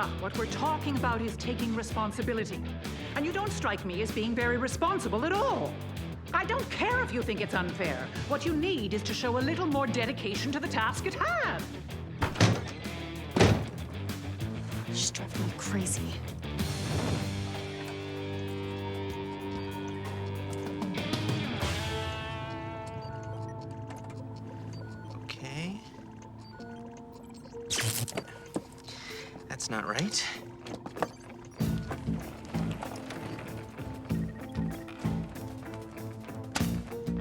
Agatha, what we're talking about is taking responsibility. And you don't strike me as being very responsible at all. I don't care if you think it's unfair. What you need is to show a little more dedication to the task at hand. She's driving me crazy. Okay. That's not right.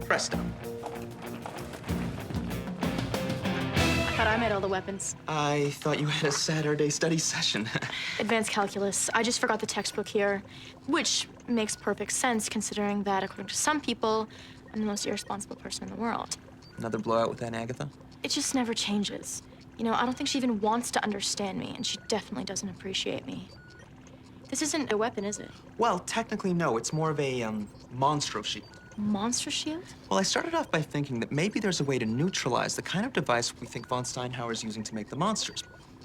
Presto. I thought I made all the weapons. I thought you had a Saturday study session. Advanced calculus. I just forgot the textbook here, which makes perfect sense considering that, according to some people, I'm the most irresponsible person in the world. Another blowout with that Agatha? It just never changes. You know, I don't think she even wants to understand me, and she definitely doesn't appreciate me. This isn't a weapon, is it? Well, technically, no. It's more of a, monstro shield. Monster shield? Well, I started off by thinking that maybe there's a way to neutralize the kind of device we think von Steinhauer's using to make the monsters.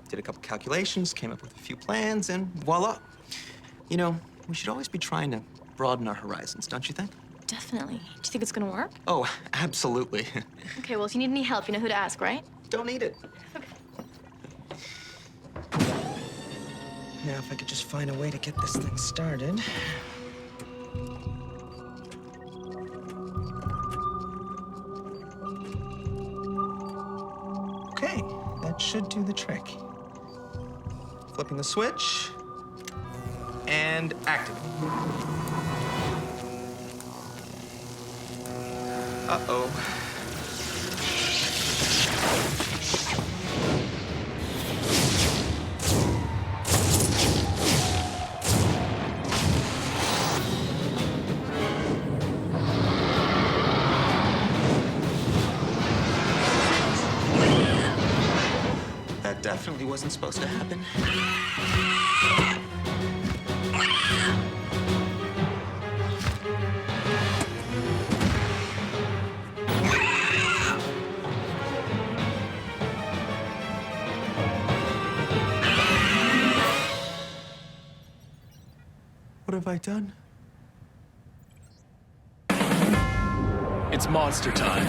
Did a couple calculations, came up with a few plans, and voila. You know, we should always be trying to broaden our horizons, don't you think? Definitely. Do you think it's gonna work? Oh, absolutely. Okay, well, if you need any help, you know who to ask, right? Don't need it. Okay. Now, if I could just find a way to get this thing started. Okay, that should do the trick. Flipping the switch, and active. Uh-oh. That definitely wasn't supposed to happen. What have I done? It's monster time.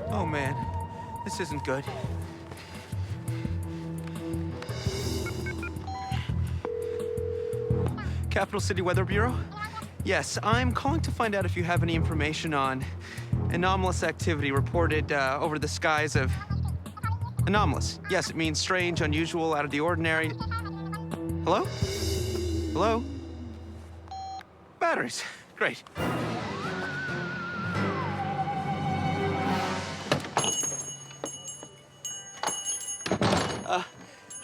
Oh, man. This isn't good. Capital City Weather Bureau? Yes, I'm calling to find out if you have any information on anomalous activity reported over the skies of... Anomalous. Yes, it means strange, unusual, out of the ordinary. Hello? Hello? Batteries. Great.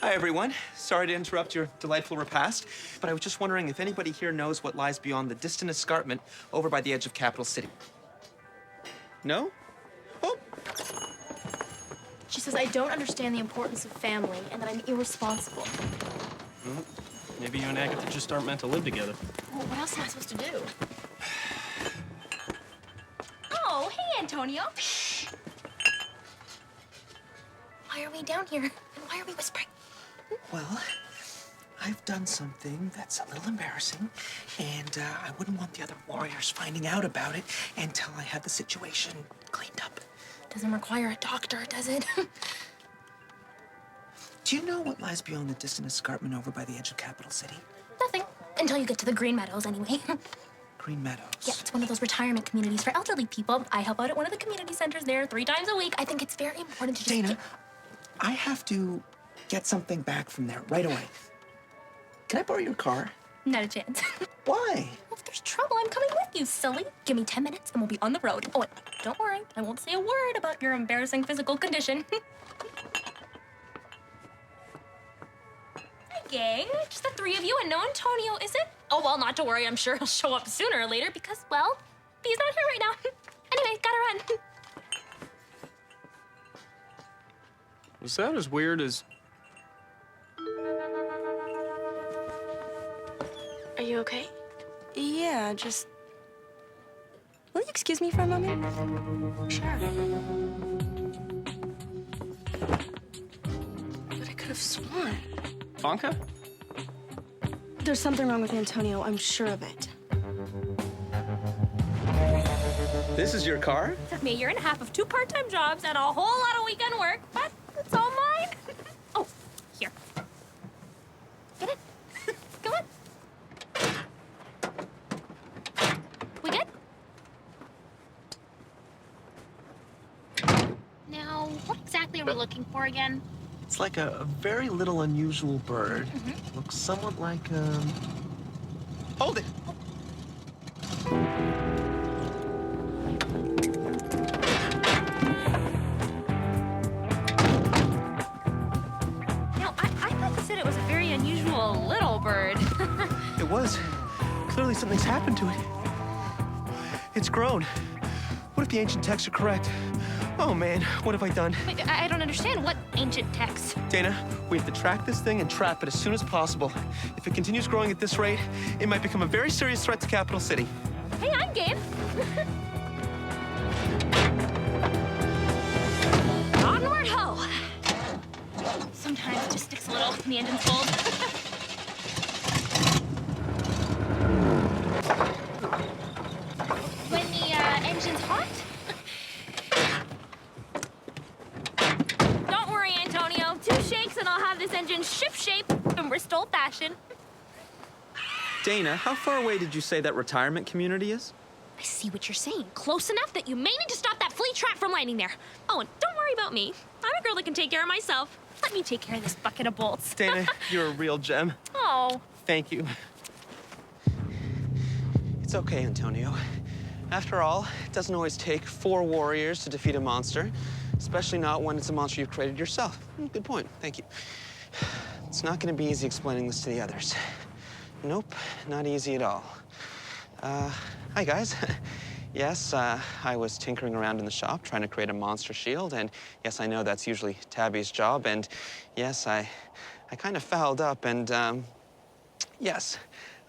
Hi, everyone. Sorry to interrupt your delightful repast, but I was just wondering if anybody here knows what lies beyond the distant escarpment over by the edge of Capital City. No? Oh. She says I don't understand the importance of family and that I'm irresponsible. Well, maybe you and Agatha just aren't meant to live together. Well, what else am I supposed to do? Oh, hey, Antonio. Why are we down here? And why are we whispering? Well, I've done something that's a little embarrassing, and I wouldn't want the other warriors finding out about it until I had the situation cleaned up. Doesn't require a doctor, does it? Do you know what lies beyond the distant escarpment over by the edge of Capital City? Nothing. Until you get to the Green Meadows, anyway. Green Meadows. Yeah, it's one of those retirement communities for elderly people. I help out at one of the community centers there 3 times a week. I think it's very important to just Dana, I have to get something back from there right away. Can I borrow your car? Not a chance. Why? Well, if there's trouble, I'm coming with you, silly. Give me 10 minutes and we'll be on the road. Oh, and don't worry. I won't say a word about your embarrassing physical condition. Hi, gang. Just the 3 of you and no Antonio, is it? Oh, well, not to worry. I'm sure he'll show up sooner or later because, well, he's not here right now. Anyway, gotta run. Was that as weird as... Are you okay? Yeah, just... Will you excuse me for a moment? Sure. But I could have sworn. Vanka? There's something wrong with Antonio, I'm sure of it. This is your car? Took me a year and a half of 2 part-time jobs and a whole lot of weekend work, but it's all mine. Oh, here. Get in. Come on. We good? Now, what exactly are we looking for again? It's like a very little unusual bird. Looks somewhat like, Hold it! Now, I thought you said it was a very unusual little bird. It was. Clearly something's happened to it. It's grown. What if the ancient texts are correct? Oh man, what have I done? Wait, I don't understand. What ancient text? Dana, we have to track this thing and trap it as soon as possible. If it continues growing at this rate, it might become a very serious threat to Capital City. Hey, I'm game. Onward ho! Sometimes it just sticks a little when the engine's cold. When the engine's hot? Don't worry, Antonio. 2 shakes and I'll have this engine ship-shape in Bristol fashion. Dana, how far away did you say that retirement community is? I see what you're saying. Close enough that you may need to stop that flea trap from landing there. Oh, and don't worry about me. I'm a girl that can take care of myself. Let me take care of this bucket of bolts. Dana, you're a real gem. Oh. Thank you. It's okay, Antonio. After all, it doesn't always take 4 warriors to defeat a monster, especially not when it's a monster you've created yourself. Good point. Thank you. It's not going to be easy explaining this to the others. Nope, not easy at all. Hi, guys. Yes, I was tinkering around in the shop trying to create a monster shield, and yes, I know that's usually Tabby's job, and yes, I kind of fouled up, and yes,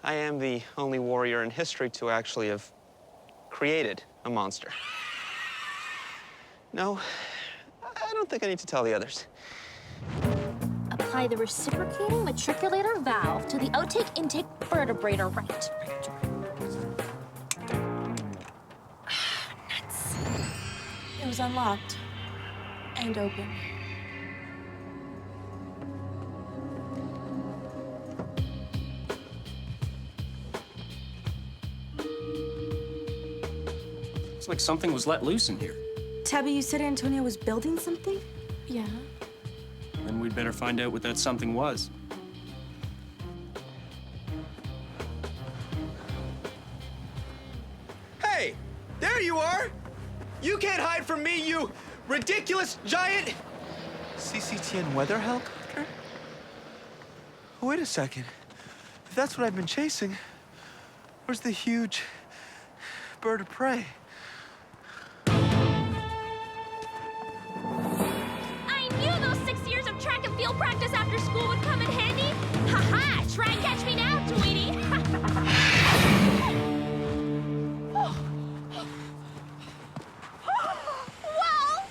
I am the only warrior in history to actually have created a monster. No, I don't think I need to tell the others. Apply the reciprocating matriculator valve to the outtake-intake vertebrator right. Nuts. It was unlocked and open. Looks like something was let loose in here. Tabby, you said Antonio was building something? Yeah. Then we'd better find out what that something was. Hey, there you are! You can't hide from me, you ridiculous giant CCTN weather helicopter? Wait a second. If that's what I've been chasing, where's the huge bird of prey? I knew those 6 years of track and field practice after school would come in handy. Ha-ha! Try and catch me now, Tweety. Well,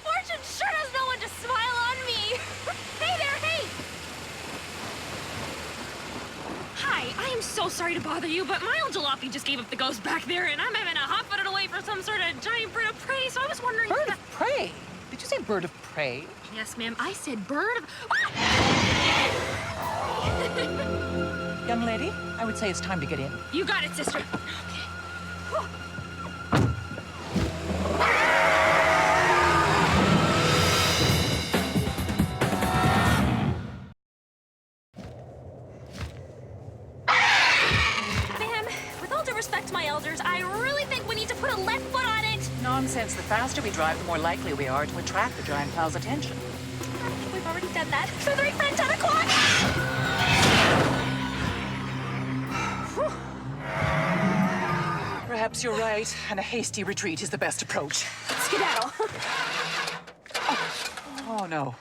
fortune sure does know when to smile on me. Hey there, hey! Hi, I am so sorry to bother you, but my old jalopy just gave up the ghost back there, and I'm having to hot-foot it away for some sort of giant bird of prey, so I was wondering... Bird of prey? Did you say bird of prey? Yes, ma'am, I said bird of... Young lady, I would say it's time to get in. You got it, sister. Ma'am, with all due respect to my elders, I really think we need to put a left foot on it. Nonsense. The faster we drive, the more likely we are to attract the giant pal's attention. I think we've already done that. Feathering friend 10 o'clock. Perhaps you're right, and a hasty retreat is the best approach. Skedaddle. Oh, no.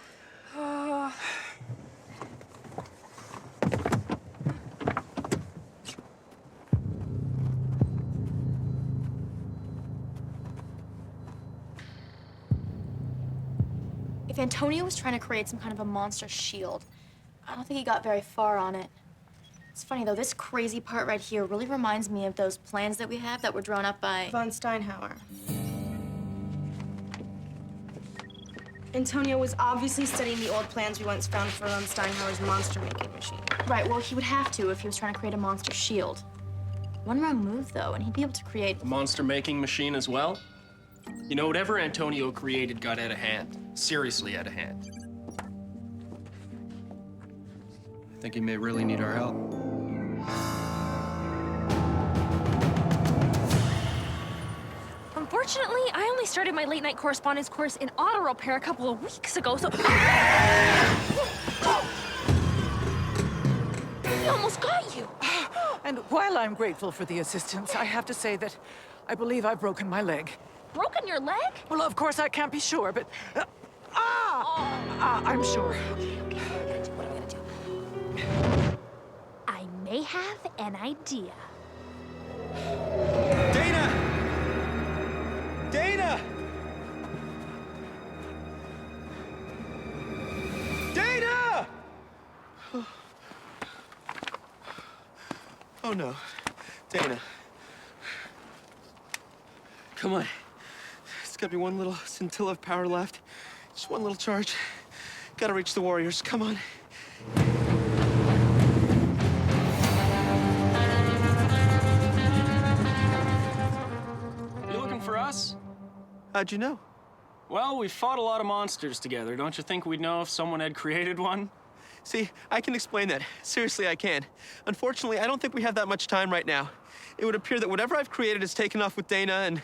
If Antonio was trying to create some kind of a monster shield, I don't think he got very far on it. It's funny, though, this crazy part right here really reminds me of those plans that we have that were drawn up by Von Steinhauer. Antonio was obviously studying the old plans we once found for von Steinhauer's monster-making machine. Right, well, he would have to if he was trying to create a monster shield. One wrong move, though, and he'd be able to create... A monster-making machine as well? You know, whatever Antonio created got out of hand. Seriously out of hand. I think he may really need our help. Unfortunately, I only started my late-night correspondence course in auto repair a couple of weeks ago, so... He almost got you. And while I'm grateful for the assistance, I have to say that I believe I've broken my leg. Broken your leg? Well, of course, I can't be sure, but... I'm sure. What am I gonna do? I may have an idea. Dana! Dana! Dana! Oh no. Dana. Come on. There's gotta be one little scintilla of power left. Just one little charge. Gotta reach the warriors. Come on. You looking for us? How'd you know? Well, we fought a lot of monsters together. Don't you think we'd know if someone had created one? See, I can explain that. Seriously, I can. Unfortunately, I don't think we have that much time right now. It would appear that whatever I've created is taken off with Dana, and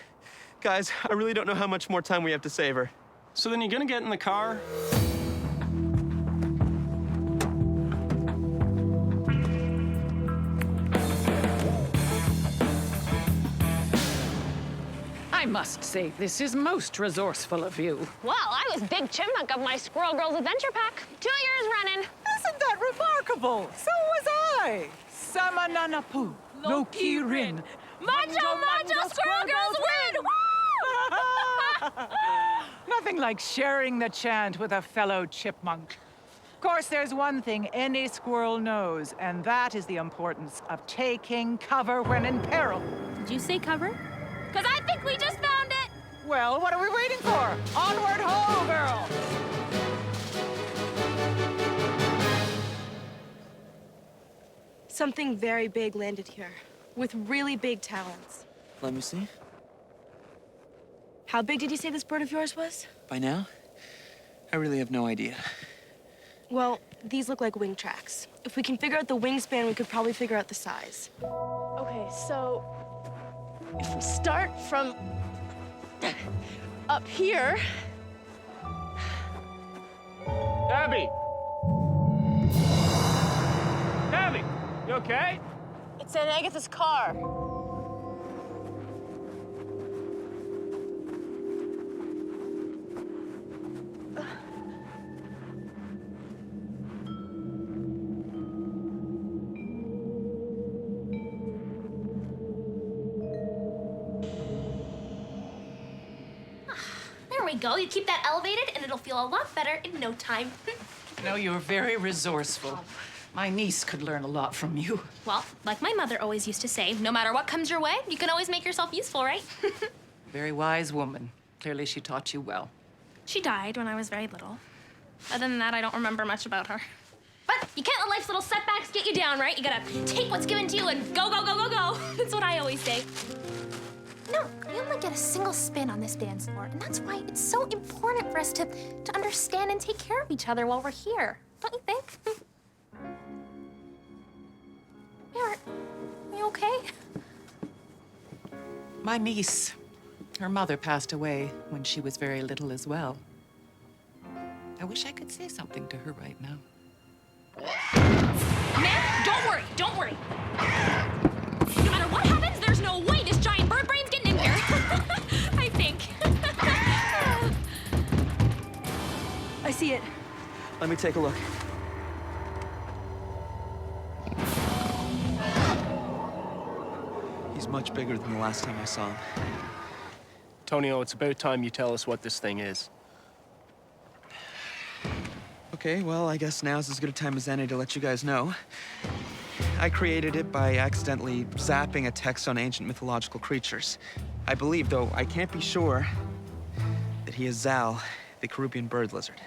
guys, I really don't know how much more time we have to save her. So then you're gonna get in the car? I must say, this is most resourceful of you. Well, I was big chipmunk of my Squirrel Girls Adventure Pack. 2 years running. Isn't that remarkable? So was I. Samananapu, Loki-rin. Macho, Squirrel Girls win! Woo! Nothing like sharing the chant with a fellow chipmunk. Of course, there's one thing any squirrel knows, and that is the importance of taking cover when in peril. Did you say cover? Because I think we just found it. Well, what are we waiting for? Onward ho, girl! Something very big landed here, with really big talons. Let me see. How big did you say this bird of yours was? By now, I really have no idea. Well, these look like wing tracks. If we can figure out the wingspan, we could probably figure out the size. Okay, so... if we start from... up here... Abby! Abby, you okay? It's in Agatha's car. There we go. You keep that elevated, and it'll feel a lot better in no time. No, you're very resourceful. My niece could learn a lot from you. Well, like my mother always used to say, no matter what comes your way, you can always make yourself useful, right? Very wise woman. Clearly, she taught you well. She died when I was very little. Other than that, I don't remember much about her. But you can't let life's little setbacks get you down, right? You gotta take what's given to you and go, go, go, go, go. That's what I always say. No, we only get a single spin on this dance floor, and that's why it's so important for us to understand and take care of each other while we're here. Don't you think? Merritt, are you okay? My niece, her mother passed away when she was very little as well. I wish I could say something to her right now. Ma'am, don't worry, don't worry. No matter what happens, there's no way this giant bird brain's getting in here. I think. I see it. Let me take a look. He's much bigger than the last time I saw him. Antonio, it's about time you tell us what this thing is. Okay, well, I guess now's as good a time as any to let you guys know. I created it by accidentally zapping a text on ancient mythological creatures. I believe, though I can't be sure, that he is Zaal, the Kirubian bird lizard.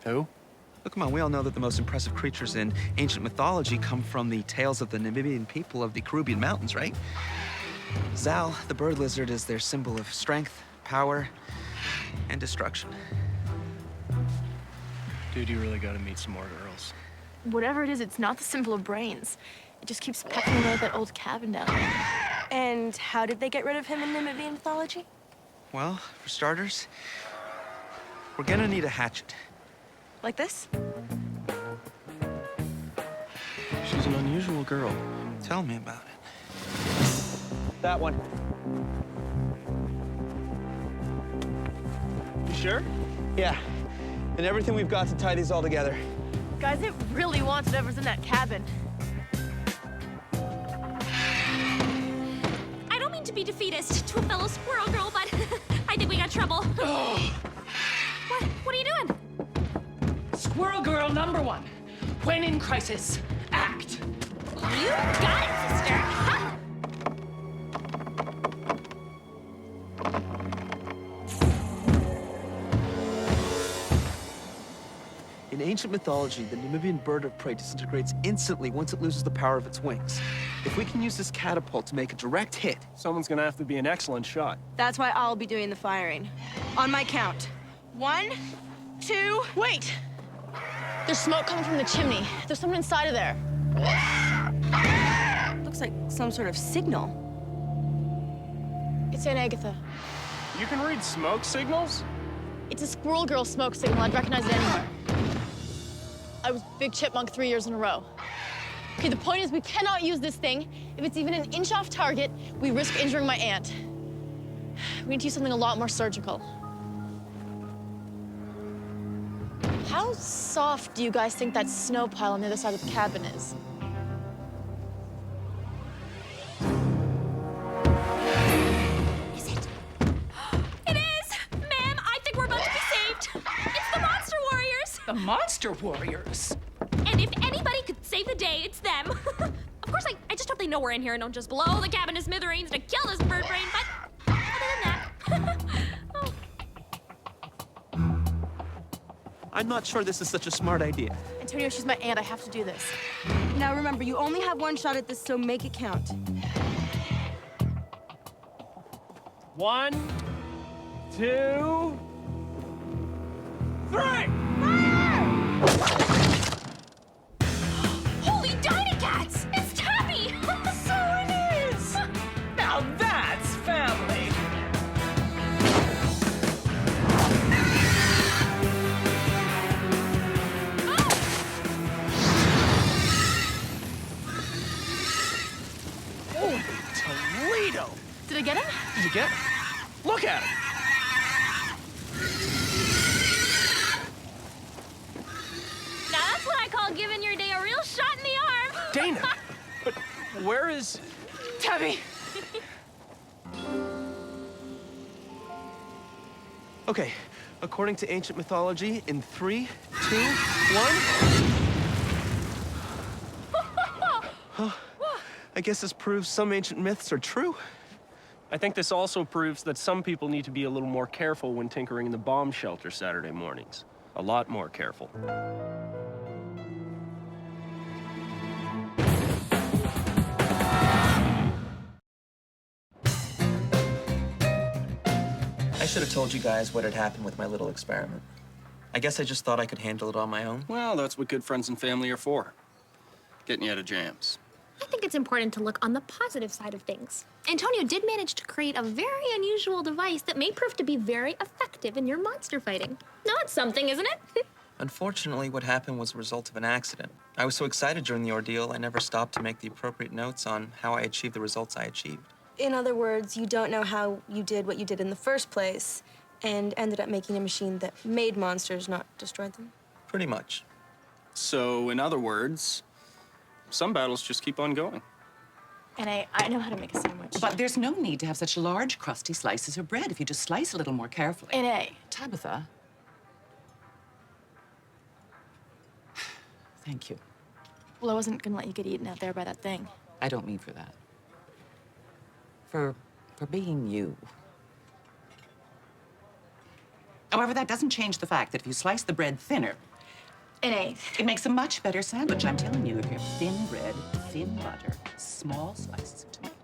Who? Look, come on, we all know that the most impressive creatures in ancient mythology come from the tales of the Namibian people of the Kirubian mountains, right? Zaal, the bird lizard, is their symbol of strength, power, and destruction. Dude, you really gotta meet some more girls. Whatever it is, it's not the symbol of brains. It just keeps pecking away at that old cabin down there. And how did they get rid of him in Namibian mythology? Well, for starters, we're gonna need a hatchet. Like this? She's an unusual girl. Tell me about it. That one. You sure? Yeah. And everything we've got to tie these all together. Guys, it really wants whatever's in that cabin. I don't mean to be defeatist to a fellow squirrel girl, but I think we got trouble. What are you doing? Squirrel girl number 1. When in crisis, act. You got it, sister. Ha! In ancient mythology, the Namibian bird of prey disintegrates instantly once it loses the power of its wings. If we can use this catapult to make a direct hit... Someone's gonna have to be an excellent shot. That's why I'll be doing the firing. On my count. 1, 2... Wait! There's smoke coming from the chimney. There's someone inside of there. Looks like some sort of signal. It's Aunt Agatha. You can read smoke signals? It's a squirrel girl smoke signal. I'd recognize it anywhere. I was Big Chipmunk 3 years in a row. Okay, the point is we cannot use this thing. If it's even an inch off target, we risk injuring my aunt. We need to use something a lot more surgical. How soft do you guys think that snow pile on the other side of the cabin is? Is it? It is! Ma'am, I think we're about to be saved. It's the Monster Warriors. The Monster Warriors. And if anybody could save the day, it's them. Of course, I just hope they know we're in here and don't just blow the cabin to smithereens to kill this bird brain, but other than that... Oh. I'm not sure this is such a smart idea. Antonio, she's my aunt. I have to do this. Now remember, you only have one shot at this, so make it count. 1, 2, 3! Holy Dynacats! It's Tappy! So it is. Now that's family. Holy Toledo! Did I get him? Did you get it? Look at him! Now that's what I call giving your day a real shot in the arm. Dana! But where is... Tabby. Okay, according to ancient mythology, in 3, 2, 1... Huh. I guess this proves some ancient myths are true. I think this also proves that some people need to be a little more careful when tinkering in the bomb shelter Saturday mornings. A lot more careful. I should have told you guys what had happened with my little experiment. I guess I just thought I could handle it on my own. Well, that's what good friends and family are for. Getting you out of jams. I think it's important to look on the positive side of things. Antonio did manage to create a very unusual device that may prove to be very effective in your monster fighting. No, it's something, isn't it? Unfortunately, what happened was a result of an accident. I was so excited during the ordeal, I never stopped to make the appropriate notes on how I achieved the results I achieved. In other words, you don't know how you did what you did in the first place and ended up making a machine that made monsters, not destroyed them? Pretty much. So, in other words, some battles just keep on going. And I know how to make a sandwich. But there's no need to have such large, crusty slices of bread if you just slice a little more carefully. Tabitha. Thank you. Well, I wasn't gonna let you get eaten out there by that thing. I don't mean for that. For being you. However, that doesn't change the fact that if you slice the bread thinner, it makes a much better sandwich, I'm telling you. If you're thin bread, thin butter, small slices of tomato.